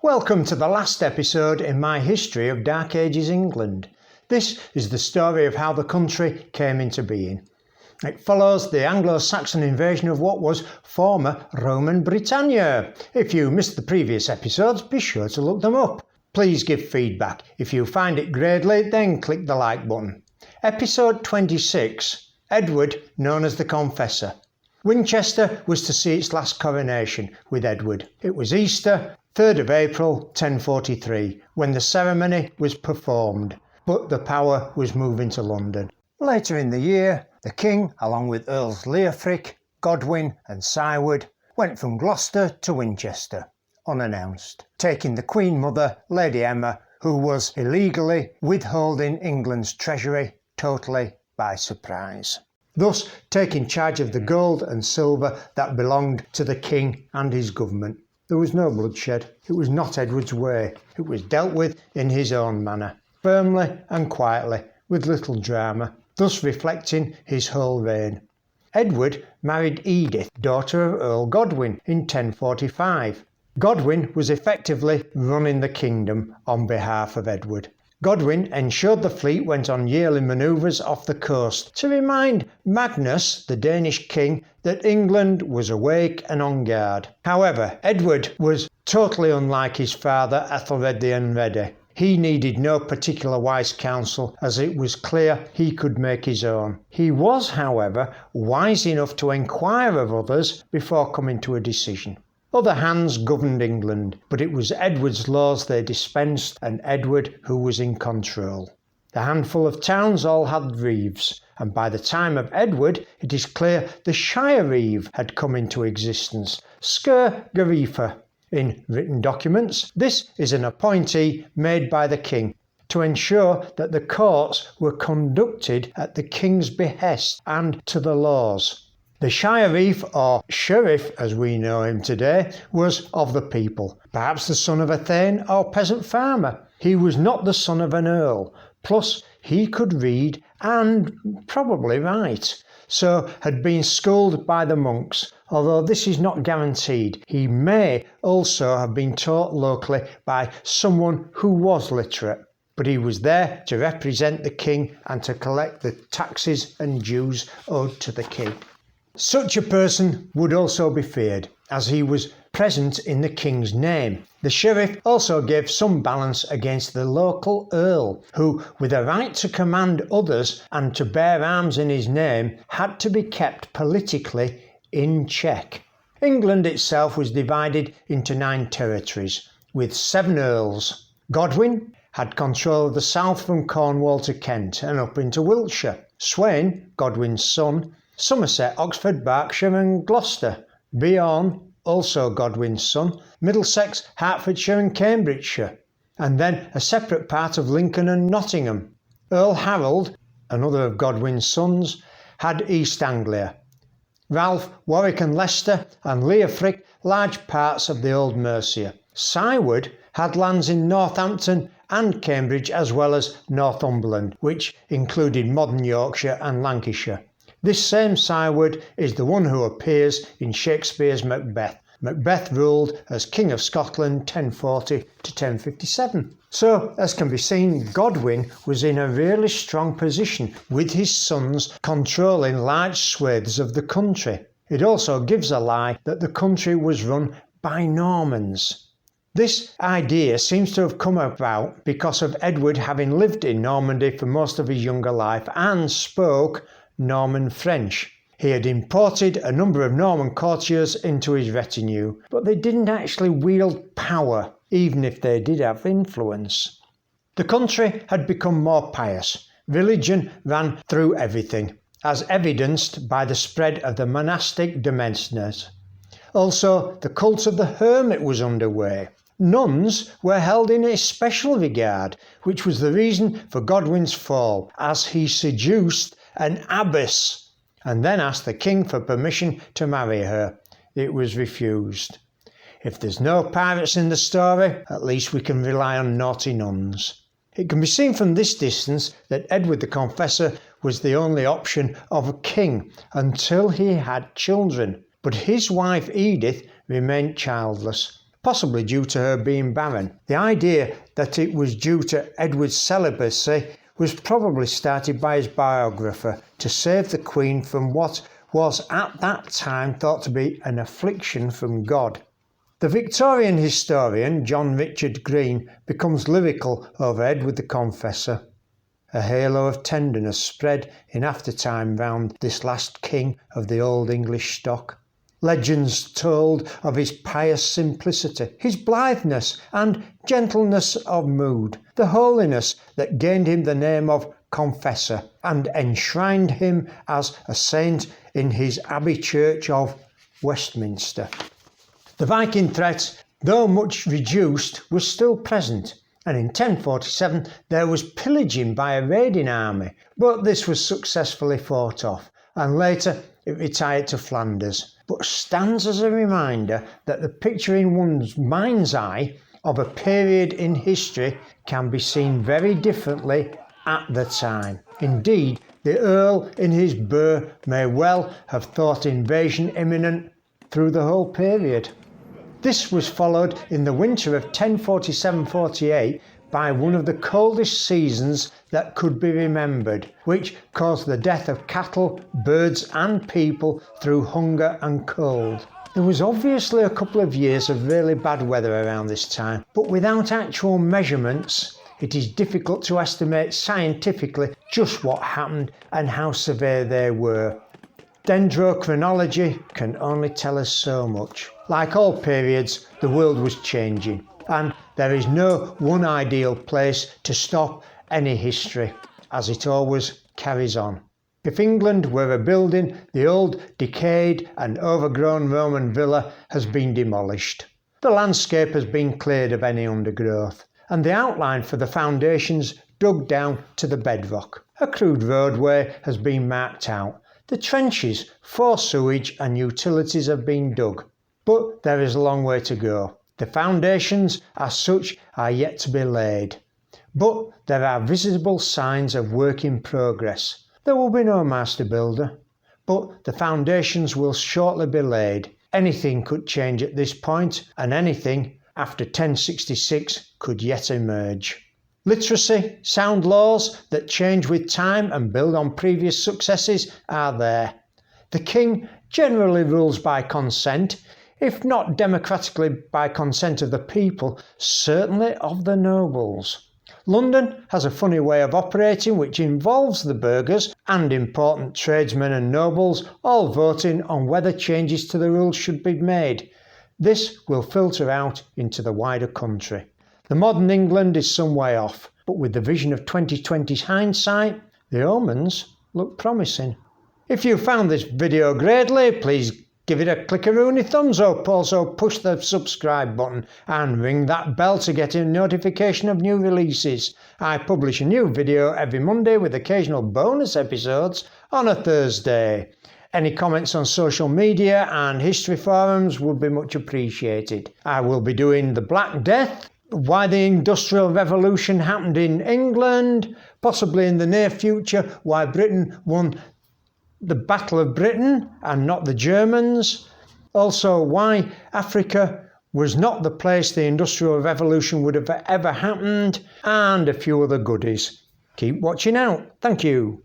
Welcome to the last episode in my history of Dark Ages England. This is the story of how the country came into being. It follows the Anglo Saxon invasion of what was former Roman Britannia. If you missed the previous episodes, be sure to look them up. Please give feedback. If you find it gradely, then click the like button. Episode 26, Eadward, known as the Confessor. Winchester was to see its last coronation with Eadward. It was Easter, 3rd of April 1043, when the ceremony was performed, but the power was moving to London. Later in the year, the king, along with Earls Leofric, Godwin and Cywood, went from Gloucester to Winchester, unannounced, taking the Queen Mother, Lady Emma, who was illegally withholding England's treasury totally by surprise, thus taking charge of the gold and silver that belonged to the king and his government. There was no bloodshed. It was not Edward's way. It was dealt with in his own manner, firmly and quietly, with little drama, thus reflecting his whole reign. Edward married Edith, daughter of Earl Godwin, in 1045. Godwin was effectively running the kingdom on behalf of Edward. Godwin ensured the fleet went on yearly manoeuvres off the coast to remind Magnus, the Danish king, that England was awake and on guard. However, Edward was totally unlike his father Aethelraed the Unready. He needed no particular wise counsel, as it was clear he could make his own. He was, however, wise enough to inquire of others before coming to a decision. Other hands governed England, but it was Edward's laws they dispensed and Edward who was in control. The handful of towns all had reeves, and by the time of Edward it is clear the shire reeve had come into existence, Sker Garifa. In written documents, this is an appointee made by the king to ensure that the courts were conducted at the king's behest and to the laws. The shire reeve, or sheriff as we know him today, was of the people, perhaps the son of a thane or peasant farmer. He was not the son of an earl, plus he could read and probably write, so had been schooled by the monks, although this is not guaranteed. He may also have been taught locally by someone who was literate, but he was there to represent the king and to collect the taxes and dues owed to the king. Such a person would also be feared, as he was present in the king's name. The sheriff also gave some balance against the local earl, who, with a right to command others and to bear arms in his name, had to be kept politically in check. England itself was divided into 9 territories, with 7 earls. Godwin had control of the south from Cornwall to Kent and up into Wiltshire. Sweyn, Godwin's son, Somerset, Oxford, Berkshire and Gloucester. Beorn, also Godwin's son, Middlesex, Hertfordshire and Cambridgeshire, and then a separate part of Lincoln and Nottingham. Earl Harold, another of Godwin's sons, had East Anglia. Ralph, Warwick and Leicester, and Leofric large parts of the old Mercia. Cywood had lands in Northampton and Cambridge as well as Northumberland, which included modern Yorkshire and Lancashire. This same Cywood is the one who appears in Shakespeare's Macbeth. Macbeth ruled as King of Scotland 1040 to 1057. So, as can be seen, Godwin was in a really strong position, with his sons controlling large swathes of the country. It also gives a lie that the country was run by Normans. This idea seems to have come about because of Edward having lived in Normandy for most of his younger life and spoke Norman French. He had imported a number of Norman courtiers into his retinue, but they didn't actually wield power, even if they did have influence. The country had become more pious. Religion ran through everything, as evidenced by the spread of the monastic domesnes. Also, the cult of the hermit was underway. Nuns were held in especial regard, which was the reason for Godwin's fall, as he seduced an abbess and then asked the king for permission to marry her. It was refused. If there's no pirates in the story, at least we can rely on naughty nuns. It can be seen from this distance that Eadward the Confessor was the only option of a king until he had children, but his wife Edith remained childless. possibly due to her being barren. The idea that it was due to Edward's celibacy was probably started by his biographer to save the Queen from what was at that time thought to be an affliction from God. The Victorian historian John Richard Green becomes lyrical over Eadward the Confessor. A halo of tenderness spread in aftertime round this last king of the old English stock. Legends told of his pious simplicity, his blitheness and gentleness of mood, the holiness that gained him the name of Confessor and enshrined him as a saint in his Abbey Church of Westminster. The Viking threat, though much reduced, was still present, and in 1047 there was pillaging by a raiding army, but this was successfully fought off, and later it retired to Flanders, but stands as a reminder that the picture in one's mind's eye of a period in history can be seen very differently at the time. Indeed, the Earl in his burh may well have thought invasion imminent through the whole period. This was followed in the winter of 1047-48 by one of the coldest seasons that could be remembered, which caused the death of cattle, birds and people through hunger and cold. There was obviously a couple of years of really bad weather around this time, but without actual measurements, it is difficult to estimate scientifically just what happened and how severe they were. Dendrochronology can only tell us so much. Like all periods, the world was changing, and there is no one ideal place to stop any history, as it always carries on. If England were a building, the old, decayed and overgrown Roman villa has been demolished. The landscape has been cleared of any undergrowth, and the outline for the foundations dug down to the bedrock. A crude roadway has been marked out. The trenches for sewage and utilities have been dug, but there is a long way to go. The foundations as such are yet to be laid, but there are visible signs of work in progress. There will be no master builder, but the foundations will shortly be laid. Anything could change at this point, and anything after 1066 could yet emerge. Literacy, sound laws that change with time and build on previous successes are there. The king generally rules by consent, if not democratically by consent of the people, certainly of the nobles. London has a funny way of operating which involves the burghers and important tradesmen and nobles all voting on whether changes to the rules should be made. This will filter out into the wider country. The modern England is some way off, but with the vision of 2020's hindsight, the omens look promising. If you found this video greatly, please give it a clickaroony thumbs up. Also push the subscribe button and ring that bell to get a notification of new releases. I publish a new video every Monday with occasional bonus episodes on a Thursday. Any comments on social media and history forums would be much appreciated. I will be doing the Black Death, why the Industrial Revolution happened in England, possibly in the near future why Britain won the Battle of Britain and not the Germans, also why Africa was not the place the Industrial Revolution would have ever happened, and a few other goodies. Keep watching out. Thank you.